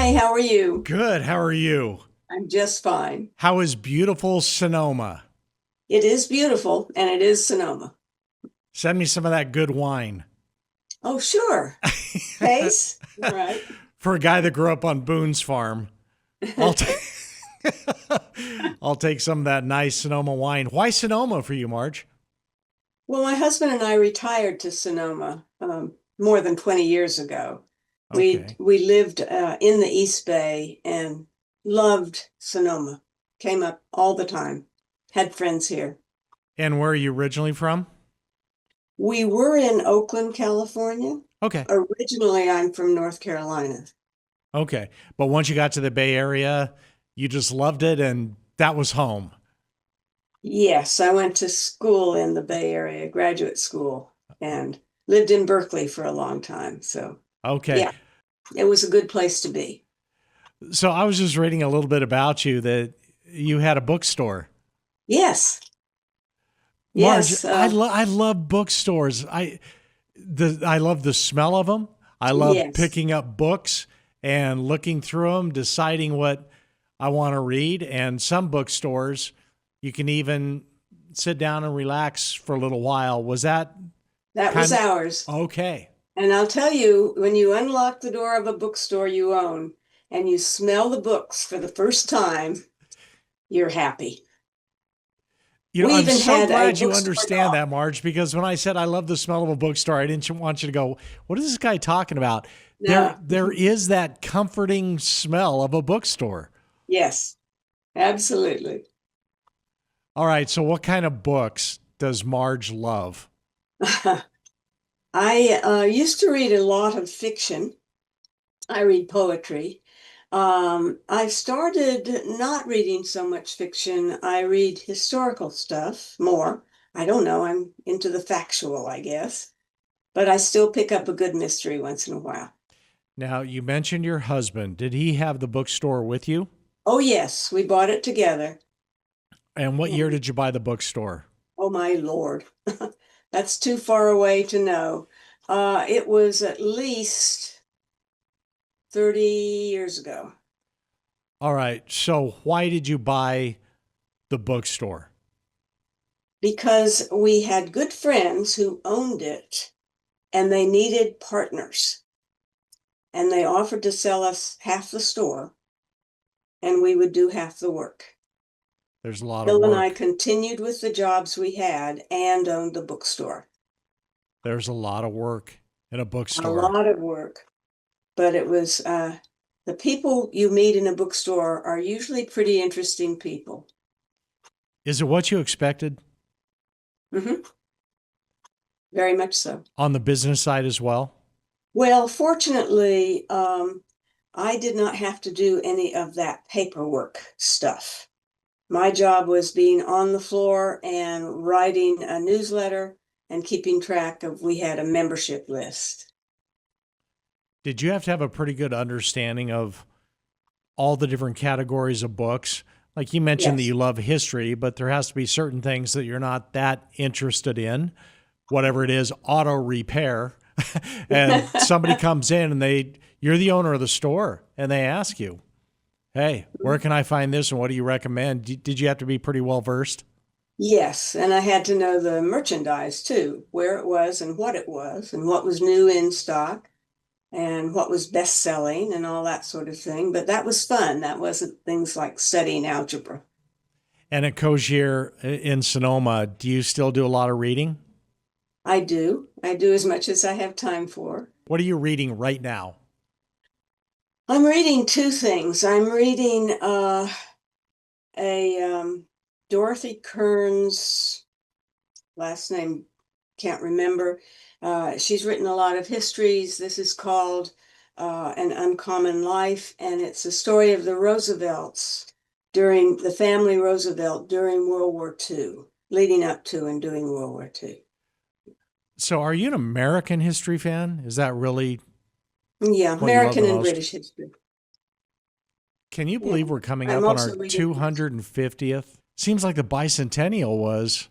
Hi, how are you? Good. How are you? I'm just fine. How is beautiful Sonoma? It is beautiful, and it is Sonoma. Send me some of that good wine. Oh, sure. Case? All right. For a guy that grew up on Boone's farm, I'll take I'll take some of that nice Sonoma wine. Why Sonoma for you, Marge? Well, my husband and I retired to Sonoma more than 20 years ago. We Okay. we lived in the East Bay and loved Sonoma. Came up all the time. Had friends here. And where are you originally from? We were in Oakland, California. Okay. Originally, I'm from North Carolina. Okay. But once you got to the Bay Area, you just loved it and that was home. Yes, I went to school in the Bay Area, graduate school, and lived in Berkeley for a long time. So, Okay. yeah, it was a good place to be. So I was just reading a little bit about you that you had a bookstore. Yes, Marge, yes, I love bookstores. I love the smell of them. I love yes. picking up books and looking through them, deciding what I want to read. And some bookstores, you can even sit down and relax for a little while. Was that That was kind ours. of okay? And I'll tell you, when you unlock the door of a bookstore you own and you smell the books for the first time, you're happy. We I'm even so had a glad you bookstore understand dog. that, Marge, because when I said I love the smell of a bookstore, I didn't want you to go, what is this guy talking about? No, There is that comforting smell of a bookstore. yes, absolutely. All right. So, what kind of books does Marge love? I used to read a lot of fiction. I read poetry. I've started not reading so much fiction. I read historical stuff more. I don't know. I'm into the factual, I guess, but I still pick up a good mystery once in a while. Now, you mentioned your husband. Did he have the bookstore with you? Oh, yes, we bought it together. And what year And did you buy the bookstore? oh, my Lord, that's too far away to know. It was at least 30 years ago. All right. So, why did you buy the bookstore? Because we had good friends who owned it and they needed partners. And they offered to sell us half the store and we would do half the work. There's a lot of Bill and I work. continued with the jobs we had and owned the bookstore. There's a lot of work in a A bookstore. lot of work, but it was the people you meet in a bookstore are usually pretty interesting people. Is it what you expected Hmm. Very much so. on the business side as well? Well, fortunately, I did not have to do any of that paperwork stuff. My job was being on the floor and writing a newsletter and keeping track of, we had a membership list. Did you have to have a pretty good understanding of all the different categories of books? Like you mentioned that Yes. you love history, but there has to be certain things that you're not that interested in, whatever it is, auto repair. And somebody comes in and you're the owner of the store and they ask you, hey, where can I find this and what do you recommend? Did you have to be pretty well versed? Yes, and I had to know the merchandise too, where it was and what was new in stock and what was best selling and all that sort of thing. But that was fun. That wasn't things like studying algebra. And at Cogir in Sonoma, do you still do a lot of reading? I do. I do as much as I have time for. What are you reading right now? I'm reading two things. I'm reading a Dorothy Kearns, last name can't remember. She's written a lot of histories. This is called An Uncommon Life, and it's a story of the Roosevelts during the family Roosevelt during World War II, leading up to and during World War II. So, are you an American history fan? Is that really Yeah, what you love American the and most? British history. Can you Yeah. believe we're coming I'm up on our also reading. 250th? Seems like the bicentennial was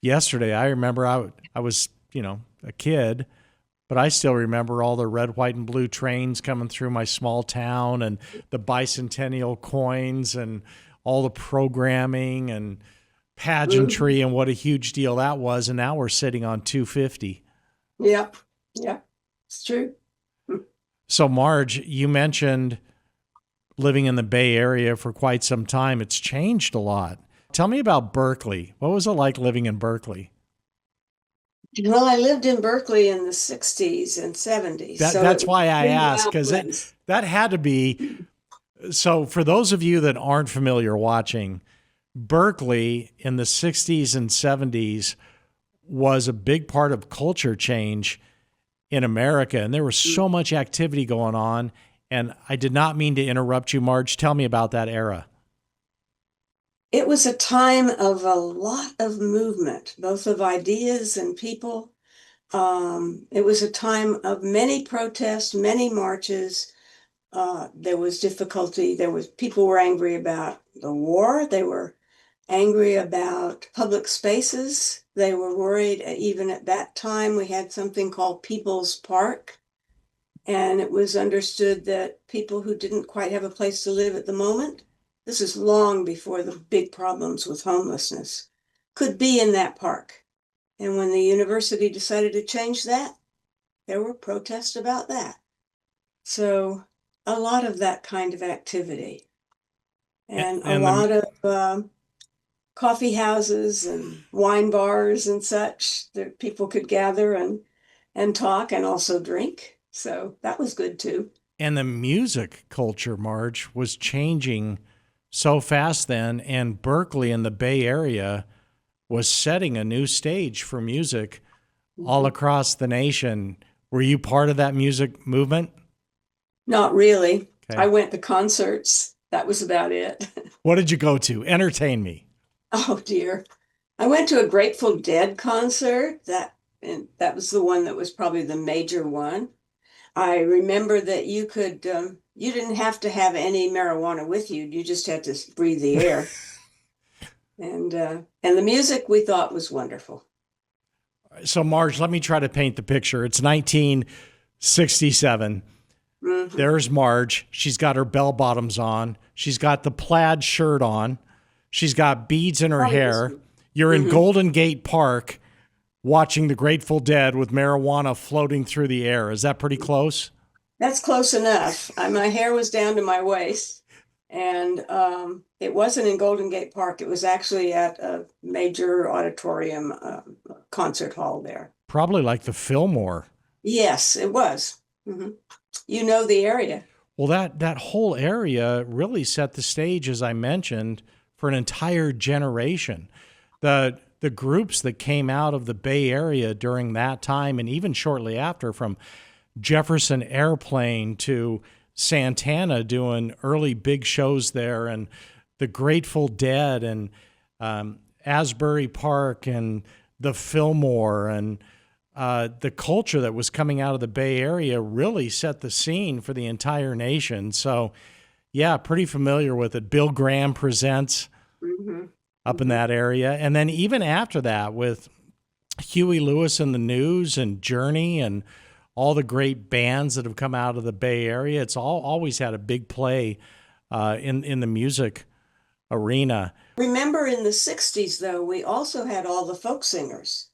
yesterday. I remember I was, a kid, but I still remember all the red, white, and blue trains coming through my small town and the bicentennial coins and all the programming and Mhm. pageantry and what a huge deal that was. And now we're sitting on 250. Yep. Yep. It's true. So, Marge, you mentioned living in the Bay Area for quite some time. It's changed a lot. Tell me about Berkeley. What was it like living in Berkeley? Well, I lived in Berkeley in the 60s and 70s, so it That's was why I in the asked, because it Outlands. that had to be. So, for those of you that aren't familiar watching, Berkeley in the 60s and 70s was a big part of culture change in America, and there was so much activity going on. And I did not mean to interrupt you, Marge. Tell me about that era. It was a time of a lot of movement, both of ideas and people. It was a time of many protests, many marches. There was difficulty. People were angry about the war. They were angry about public spaces. They were worried, even at that time, we had something called People's Park. And it was understood that people who didn't quite have a place to live at the moment, this is long before the big problems with homelessness, could be in that park. And when the university decided to change that, there were protests about that. So a lot of that kind of activity and a And the lot of coffee houses and wine bars and such that people could gather and talk and also drink. So that was good too. and the music culture, Marge, was changing so fast then, and Berkeley in the Bay Area was setting a new stage for music all Mhm. across the nation. Were you part of that music movement? Not really. I Okay. went to concerts. That was about it. What did you go to? Entertain me. Oh dear. I went to a Grateful Dead concert. And that was the one that was probably the major one. I remember that you didn't have to have any marijuana with you. You just had to breathe the air. And the music we thought was wonderful. So, Marge, let me try to paint the picture. It's 1967. Hmm. There's Marge. She's got her bell bottoms on. She's got the plaid shirt on. She's got beads in her Probably this hair. one. You're in Hmm. Golden Gate Park watching the Grateful Dead with marijuana floating through the air. Is that pretty close? That's close enough. My hair was down to my waist, and it wasn't in Golden Gate Park. It was actually at a major auditorium concert hall there. Probably like the Fillmore. Yes, it was. Hmm. You know the area. Well, that whole area really set the stage, as I mentioned, for an entire generation. The groups that came out of the Bay Area during that time and even shortly after, from Jefferson Airplane to Santana doing early big shows there, and the Grateful Dead and Asbury Park and the Fillmore and the culture that was coming out of the Bay Area really set the scene for the entire nation. So, yeah, pretty familiar with it. Bill Graham presents Hmm. up in Hmm. that area. And then even after that, with Huey Lewis and the News and Journey and all the great bands that have come out of the Bay Area, it's all always had a big play in the music arena. Remember in the 60s, though, we also had all the folk singers,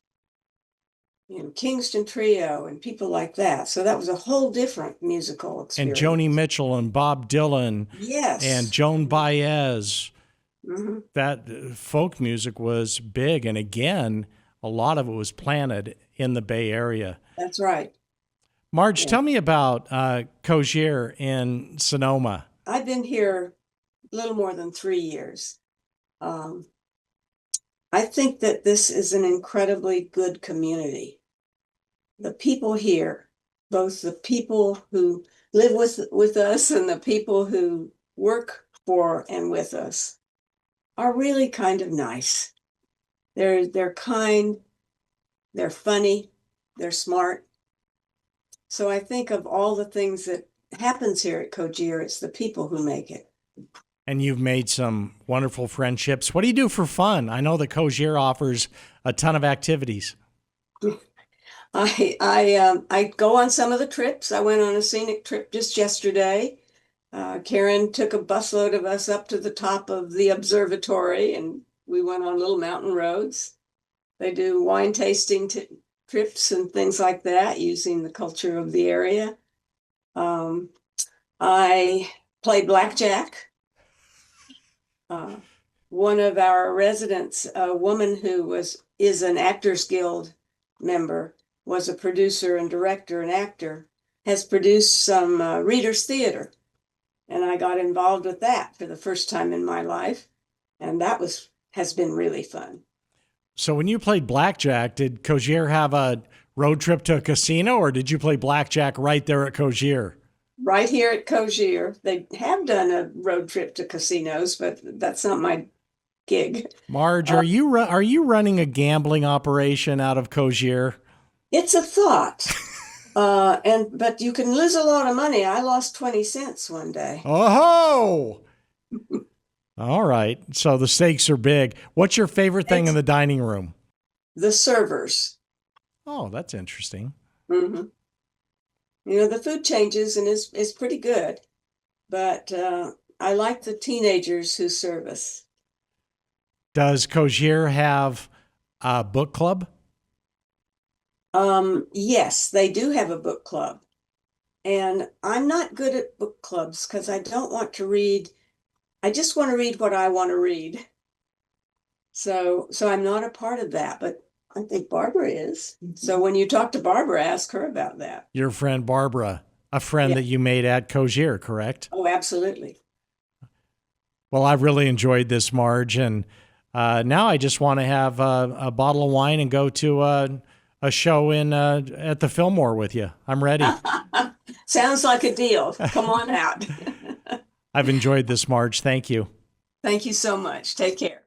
Kingston Trio and people like that. So that was a whole different musical And Joni experience. Mitchell and Bob Dylan and Yes. Joan Baez. Hmm. That folk music was big. And again, a lot of it was planted in the Bay Area. That's right. Marge, Yeah. tell me about Cogir in Sonoma. I've been here a little more than 3 years. Um, I think that this is an incredibly good community. The people here, both the people who live with us and the people who work for and with us, are really kind of nice. They're kind, they're funny, they're smart. So I think of all the things that happens here at Cogir, it's the people who make it. And you've made some wonderful friendships. What do you do for fun? I know that Cogir offers a ton of activities. I go on some of the trips. I went on a scenic trip just yesterday. Karen took a busload of us up to the top of the observatory, and we went on little mountain roads. They do wine tasting trips and things like that using the culture of the area. Um, I played blackjack. Uh, One of our residents, a woman who is an Actors Guild member, was a producer and director and actor, has produced some Readers Theater. And I got involved with that for the first time in my life. And that has been really fun. So when you played blackjack, did Cogir have a road trip to a casino, or did you play blackjack right there at Cogir? Right here at Cogir, they have done a road trip to casinos, but that's not my gig. Marge, Uh, are you running a gambling operation out of Cogir? it's a thought. But you can lose a lot of money. I lost 20 cents one day. Oh, all right. So the stakes are big. What's your favorite thing in It's the dining room? the servers. Oh, that's interesting. Hmm. You know, the food changes and is pretty good, but I like the teenagers who serve us. Does Cogir have a book club? Yes, they do have a book club, and I'm not good at book clubs because I don't want to read. I just want to read what I want to read. So I'm not a part of that, but I think Barbara is. So when you talk to Barbara, ask her about that. Your friend Barbara, a friend Yeah. that you made at Cogir, correct? Oh, absolutely. Well, I've really enjoyed this, Marge, and now I just want to have a bottle of wine and go to a show in at the Fillmore with you. I'm ready. Sounds like a deal. Come on out. I've enjoyed this, Marge. Thank you. Thank you so much. Take care.